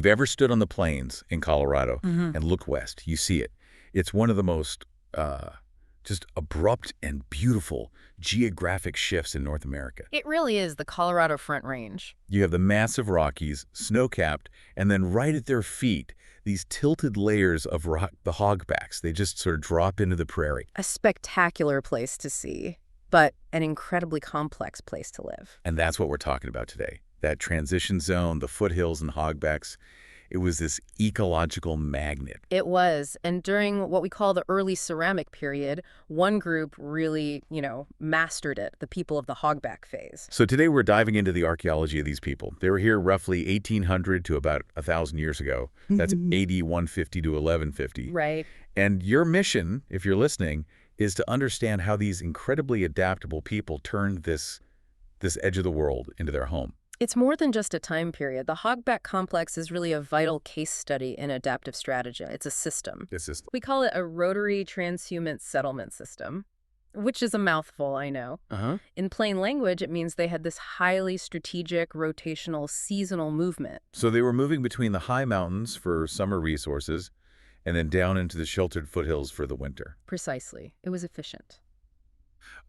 you've ever stood on the plains in Colorado Mm-hmm. and look west, you see it. It's one of the most just abrupt and beautiful geographic shifts in North America. It really is the Colorado Front Range. You have the massive Rockies, snow-capped, and then right at their feet, these tilted layers of rock, the hogbacks. They just sort of drop into the prairie. A spectacular place to see, but an incredibly complex place to live. And that's what we're talking about today. That transition zone, the foothills and hogbacks, it was this ecological magnet. It was, and during what we call the early ceramic period, one group really, mastered it, the people of the Hogback Phase. So today we're diving into the archaeology of these people. They were here roughly 1800 to about 1,000 years ago. That's AD 150 to 1150. Right. And your mission, if you're listening, is to understand how these incredibly adaptable people turned this edge of the world into their home. It's more than just a time period. The Hogback complex is really a vital case study in adaptive strategy. It's a system. We call it a Rotary transhumant settlement system, which is a mouthful, I know. In plain language, it means they had this highly strategic, rotational, seasonal movement. So they were moving between the high mountains for summer resources and then down into the sheltered foothills for the winter. Precisely. It was efficient.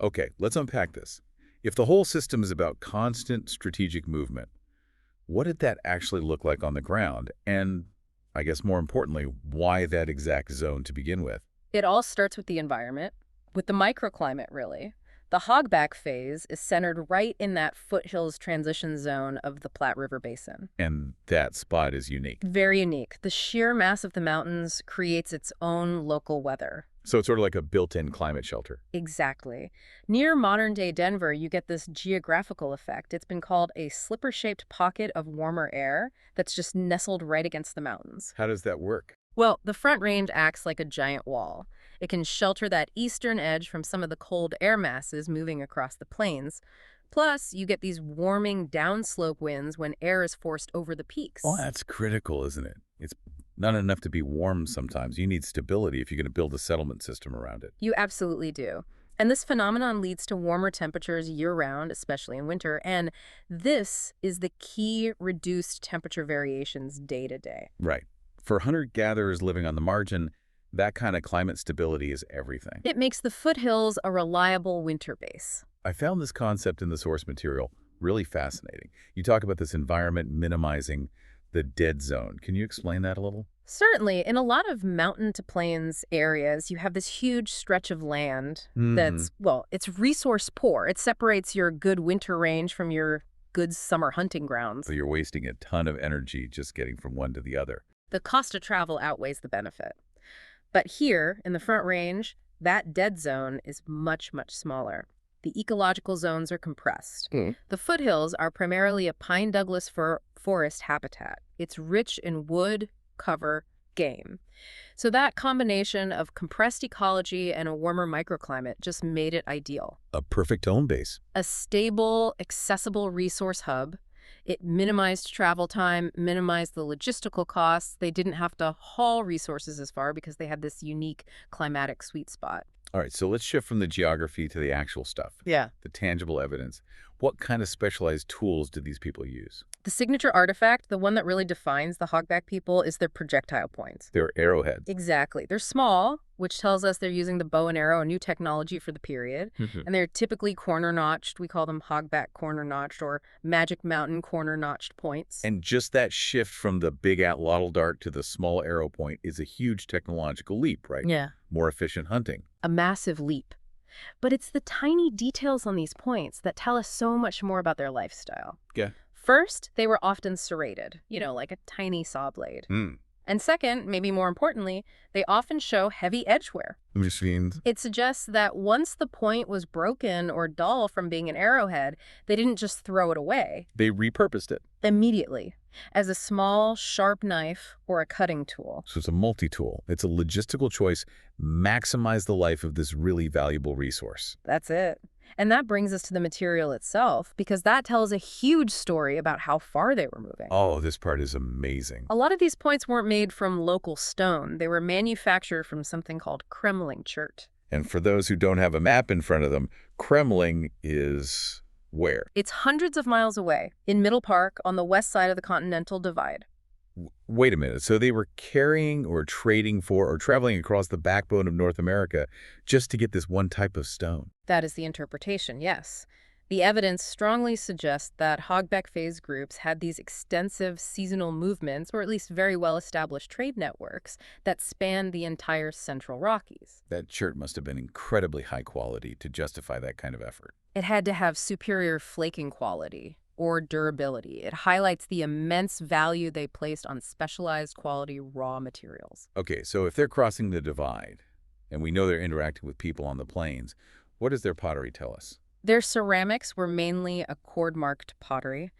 Okay, let's unpack this. If the whole system is about constant strategic movement, what did that actually look like on the ground? And I guess more importantly, why that exact zone to begin with? It all starts with the environment, with the microclimate, really. The Hogback Phase is centered right in that foothills transition zone of the Platte River Basin. And that spot is unique. Very unique. The sheer mass of the mountains creates its own local weather. So it's sort of like a built-in climate shelter. Exactly. Near modern-day Denver, you get this geographical effect. It's been called a slipper-shaped pocket of warmer air that's just nestled right against the mountains. How does that work? Well, the Front Range acts like a giant wall. It can shelter that eastern edge from some of the cold air masses moving across the plains. Plus, you get these warming downslope winds when air is forced over the peaks. Oh, that's critical, isn't it? It's not enough to be warm sometimes. You need stability if you're going to build a settlement system around it. You absolutely do. And this phenomenon leads to warmer temperatures year-round, especially in winter. And this is the key reduced temperature variations day to day. Right. For hunter-gatherers living on the margin, that kind of climate stability is everything. It makes the foothills a reliable winter base. I found this concept in the source material really fascinating. You talk about this environment minimizing the dead zone. Can you explain that a little? Certainly. In a lot of mountain to plains areas, you have this huge stretch of land that's, well, it's resource poor. It separates your good winter range from your good summer hunting grounds. So you're wasting a ton of energy just getting from one to the other. The cost of travel outweighs the benefit. But here, in the Front Range, that dead zone is much, much smaller. The ecological zones are compressed. The foothills are primarily a pine Douglas fir forest habitat. It's rich in wood, cover, game. So that combination of compressed ecology and a warmer microclimate just made it ideal. A perfect home base. A stable, accessible resource hub. It minimized travel time, minimized the logistical costs. They didn't have to haul resources as far because they had this unique climatic sweet spot. All right, so let's shift from the geography to the actual stuff. Yeah. The tangible evidence. What kind of specialized tools did these people use? The signature artifact, the one that really defines the Hogback people, is their projectile points. They're arrowheads. Exactly. They're small, which tells us they're using the bow and arrow, a new technology for the period. And they're typically corner-notched. We call them Hogback corner-notched or Magic Mountain corner-notched points. And just that shift from the big atlatl dart to the small arrow point is a huge technological leap, right? Yeah. More efficient hunting. A massive leap. But it's the tiny details on these points that tell us so much more about their lifestyle. Yeah. First, they were often serrated, like a tiny saw blade. And second, maybe more importantly, they often show heavy edge wear. Which means? It suggests that once the point was broken or dull from being an arrowhead, they didn't just throw it away. They repurposed it. Immediately, as a small, sharp knife or a cutting tool. So it's a multi-tool. It's a logistical choice. Maximize the life of this really valuable resource. That's it. And that brings us to the material itself, because that tells a huge story about how far they were moving. Oh, this part is amazing. A lot of these points weren't made from local stone. They were manufactured from something called kremling chert. And for those who don't have a map in front of them, kremling is where? It's hundreds of miles away, in Middle Park on the west side of the Continental Divide. Wait a minute. So they were carrying or trading for or traveling across the backbone of North America just to get this one type of stone. That is the interpretation, yes. The evidence strongly suggests that Hogback Phase groups had these extensive seasonal movements, or at least very well-established trade networks, that spanned the entire Central Rockies. That shirt must have been incredibly high quality to justify that kind of effort. It had to have superior flaking quality or durability. It highlights the immense value they placed on specialized quality raw materials. Okay, so if they're crossing the divide, and we know they're interacting with people on the plains, what does their pottery tell us? Their ceramics were mainly a cord-marked pottery,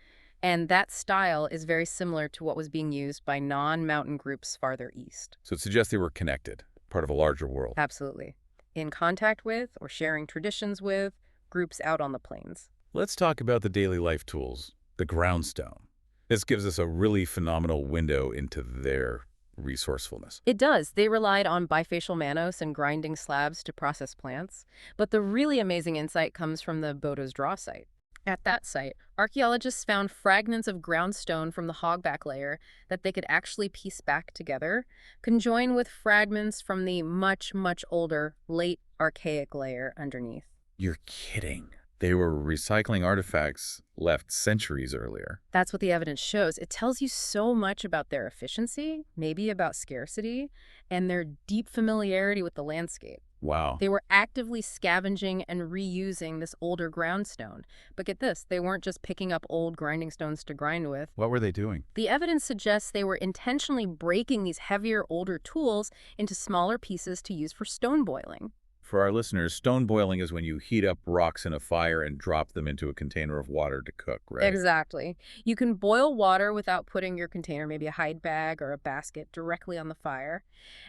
and that style is very similar to what was being used by non-mountain groups farther east. So it suggests they were connected, part of a larger world. Absolutely. In contact with or sharing traditions with groups out on the plains. Let's talk about the daily life tools, the groundstone. This gives us a really phenomenal window into their resourcefulness. It does. They relied on bifacial manos and grinding slabs to process plants, but the really amazing insight comes from the Bodo's Draw site. At that site, archaeologists found fragments of groundstone from the hogback layer that they could actually piece back together, conjoined with fragments from the much, much older, late archaic layer underneath. You're kidding. They were recycling artifacts left centuries earlier. That's what the evidence shows. It tells you so much about their efficiency, maybe about scarcity, and their deep familiarity with the landscape. Wow. They were actively scavenging and reusing this older groundstone. But get this, they weren't just picking up old grinding stones to grind with. What were they doing? The evidence suggests they were intentionally breaking these heavier, older tools into smaller pieces to use for stone boiling. For our listeners, stone boiling is when you heat up rocks in a fire and drop them into a container of water to cook, right? Exactly. You can boil water without putting your container, maybe a hide bag or a basket, directly on the fire.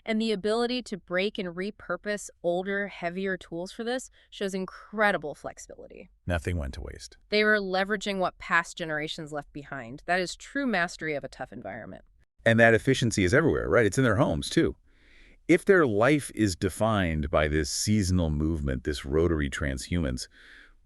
And the ability to break and repurpose older, heavier tools for this shows incredible flexibility. Nothing went to waste. They were leveraging what past generations left behind. That is true mastery of a tough environment. And that efficiency is everywhere, right? It's in their homes, too. If their life is defined by this seasonal movement, this rotary transhumance,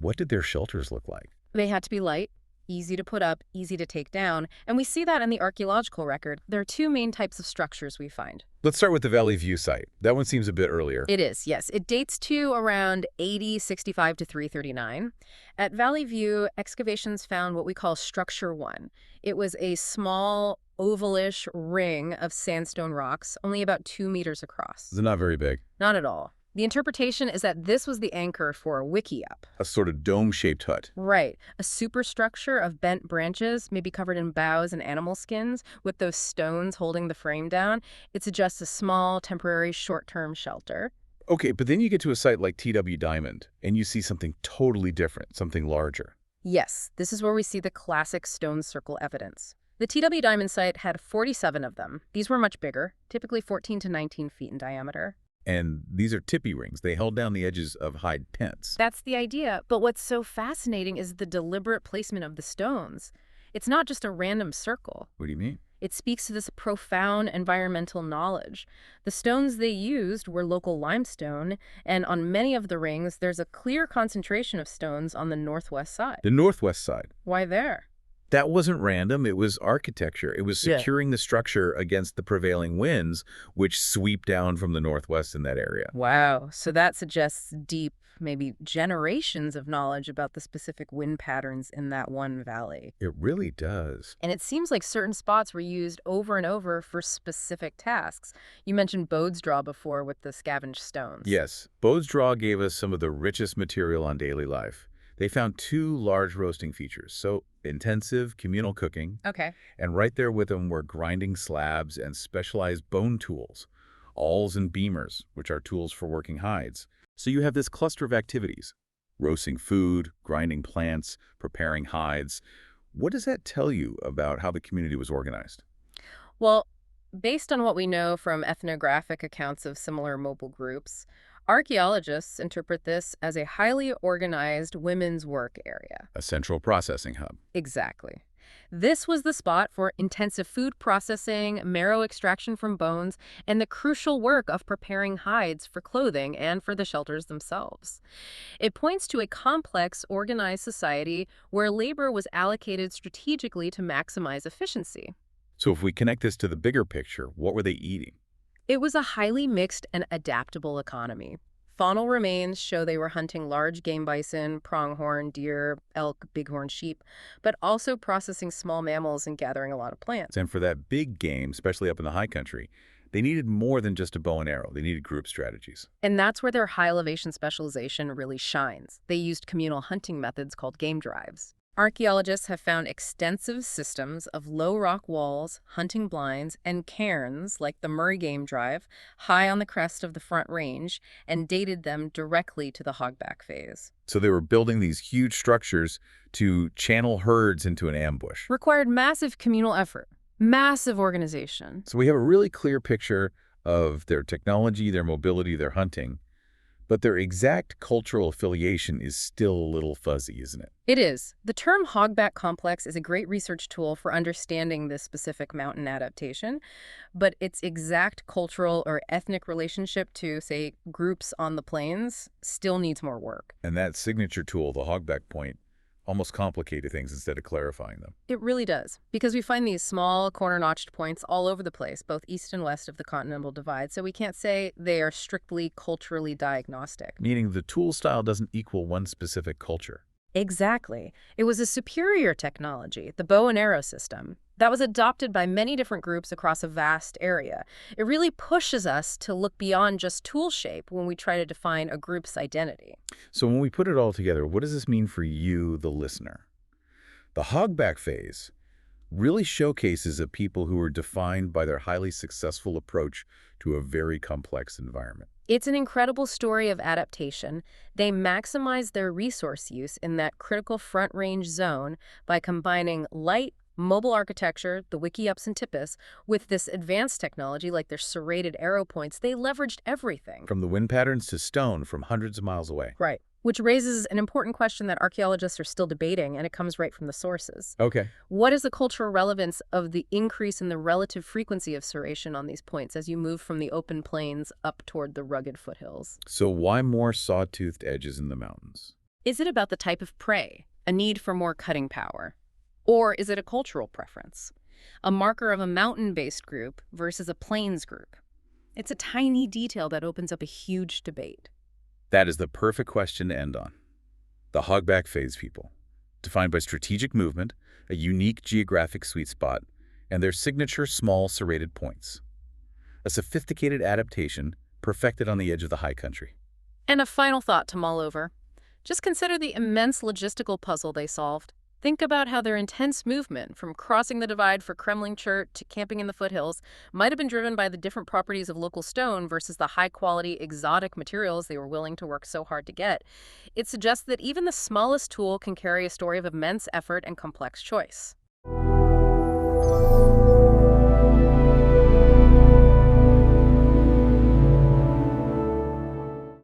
what did their shelters look like? They had to be light, easy to put up, easy to take down, and we see that in the archaeological record. There are two main types of structures we find. Let's start with the Valley View site. That one seems a bit earlier. It is, yes. It dates to around 65 to 339. At Valley View, excavations found what we call Structure 1. It was a small, ovalish ring of sandstone rocks, only about 2 meters across. It's not very big. Not at all. The interpretation is that this was the anchor for a Wikiup. A sort of dome-shaped hut. Right. A superstructure of bent branches, maybe covered in boughs and animal skins, with those stones holding the frame down. It suggests a small, temporary, short-term shelter. Okay, but then you get to a site like TW Diamond, and you see something totally different, something larger. Yes, this is where we see the classic stone circle evidence. The TW Diamond site had 47 of them. These were much bigger, typically 14 to 19 feet in diameter. And these are tipi rings. They held down the edges of hide tents. That's the idea. But what's so fascinating is the deliberate placement of the stones. It's not just a random circle. What do you mean? It speaks to this profound environmental knowledge. The stones they used were local limestone, and on many of the rings, there's a clear concentration of stones on the northwest side. The northwest side. Why there? That wasn't random. It was architecture. It was securing the structure against the prevailing winds, which sweep down from the northwest in that area. Wow. So that suggests deep, maybe generations of knowledge about the specific wind patterns in that one valley. It really does. And it seems like certain spots were used over and over for specific tasks. You mentioned Bode's Draw before with the scavenged stones. Yes. Bode's Draw gave us some of the richest material on daily life. They found 2 large roasting features, so intensive communal cooking. Okay. And right there with them were grinding slabs and specialized bone tools, awls and beamers, which are tools for working hides. So you have this cluster of activities: roasting food, grinding plants, preparing hides. What does that tell you about how the community was organized? Well, based on what we know from ethnographic accounts of similar mobile groups, archaeologists interpret this as a highly organized women's work area. A central processing hub. Exactly. This was the spot for intensive food processing, marrow extraction from bones, and the crucial work of preparing hides for clothing and for the shelters themselves. It points to a complex, organized society where labor was allocated strategically to maximize efficiency. So if we connect this to the bigger picture, what were they eating? It was a highly mixed and adaptable economy. Faunal remains show they were hunting large game bison, pronghorn, deer, elk, bighorn sheep, but also processing small mammals and gathering a lot of plants. And for that big game, especially up in the high country, they needed more than just a bow and arrow. They needed group strategies. And that's where their high elevation specialization really shines. They used communal hunting methods called game drives. Archaeologists have found extensive systems of low rock walls, hunting blinds, and cairns like the Murray Game Drive high on the crest of the Front Range and dated them directly to the Hogback Phase. So they were building these huge structures to channel herds into an ambush. Required massive communal effort, massive organization. So we have a really clear picture of their technology, their mobility, their hunting, but their exact cultural affiliation is still a little fuzzy, isn't it? It is. The term hogback complex is a great research tool for understanding this specific mountain adaptation, but its exact cultural or ethnic relationship to, say, groups on the plains still needs more work. And that signature tool, the hogback point, almost complicated things instead of clarifying them. It really does, because we find these small corner-notched points all over the place, both east and west of the Continental Divide, so we can't say they are strictly culturally diagnostic. Meaning the tool style doesn't equal one specific culture. Exactly. It was a superior technology, the bow and arrow system, that was adopted by many different groups across a vast area. It really pushes us to look beyond just tool shape when we try to define a group's identity. So when we put it all together, what does this mean for you, the listener? The hogback phase really showcases a people who are defined by their highly successful approach to a very complex environment. It's an incredible story of adaptation. They maximize their resource use in that critical Front Range zone by combining light, mobile architecture, the Wikiups and Tipis, with this advanced technology like their serrated arrow points. They leveraged everything. From the wind patterns to stone from hundreds of miles away. Right. Which raises an important question that archaeologists are still debating, and it comes right from the sources. Okay. What is the cultural relevance of the increase in the relative frequency of serration on these points as you move from the open plains up toward the rugged foothills? So why more sawtoothed edges in the mountains? Is it about the type of prey, a need for more cutting power? Or is it a cultural preference, a marker of a mountain-based group versus a plains group? It's a tiny detail that opens up a huge debate. That is the perfect question to end on. The hogback phase people, defined by strategic movement, a unique geographic sweet spot, and their signature small serrated points. A sophisticated adaptation perfected on the edge of the high country. And a final thought to mull over. Just consider the immense logistical puzzle they solved. Think about how their intense movement, from crossing the divide for Kremling chert to camping in the foothills, might have been driven by the different properties of local stone versus the high-quality, exotic materials they were willing to work so hard to get. It suggests that even the smallest tool can carry a story of immense effort and complex choice.